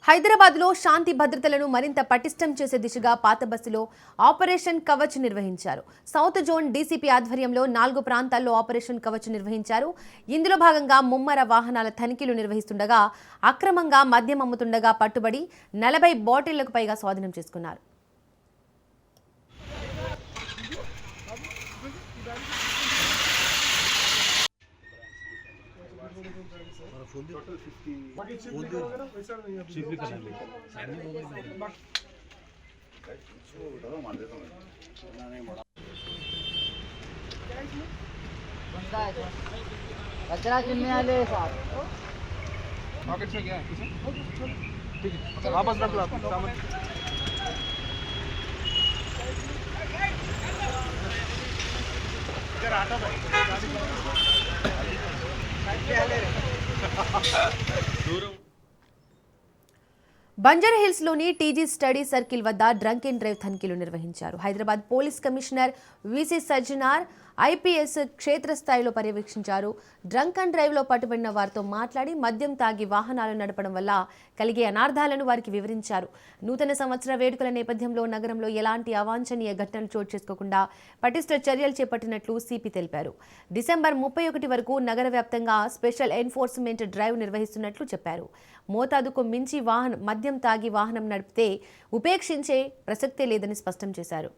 హైదరాబాద్లో శాంతి భద్రతలను మరింత పటిష్టం చేసే దిశగా పాత బస్సులో ఆపరేషన్ కవచ్ నిర్వహించారు. సౌత్ జోన్ డీసీపీ ఆధ్వర్యంలో 4 ప్రాంతాల్లో ఆపరేషన్ కవచ్ నిర్వహించారు. ఇందులో భాగంగా ముమ్మర వాహనాల తనిఖీలు నిర్వహిస్తుండగా అక్రమంగా మద్యం అమ్ముతుండగా పట్టుబడి 40 బాటిళ్లకు పైగా స్వాధీనం చేసుకున్నారు. कचरा चुनने वाले साहब पॉकेट में क्या है ठीक है वापस रख लो सामान इधर आटा भाई బంజారాహిల్స్లోని టీజీ స్టడీ సర్కిల్ వద్ద డ్రంక్ అండ్ డ్రైవ్ తనిఖీలు నిర్వహించారు. Hyderabad police commissioner VC Sajjanar IPS క్షేత్రస్థాయిలో పర్యవేక్షించారు. డ్రంక్ అండ్ డ్రైవ్లో పట్టుబడిన వారితో మాట్లాడి మద్యం తాగి వాహనాలు నడపడం వల్ల కలిగే అనార్థాలను వారికి వివరించారు. నూతన సంవత్సర వేడుకల నేపథ్యంలో నగరంలో ఎలాంటి అవాంఛనీయ ఘటనలు చోటు చేసుకోకుండా పటిష్ట చర్యలు చేపట్టినట్లు సిపి తెలిపారు. డిసెంబర్ 31 వరకు నగర వ్యాప్తంగా స్పెషల్ ఎన్ఫోర్స్మెంట్ డ్రైవ్ నిర్వహిస్తున్నట్లు చెప్పారు. మోతాదుకు మించి మద్యం తాగి వాహనం నడిపితే ఉపేక్షించే ప్రసక్తే లేదని స్పష్టం చేశారు.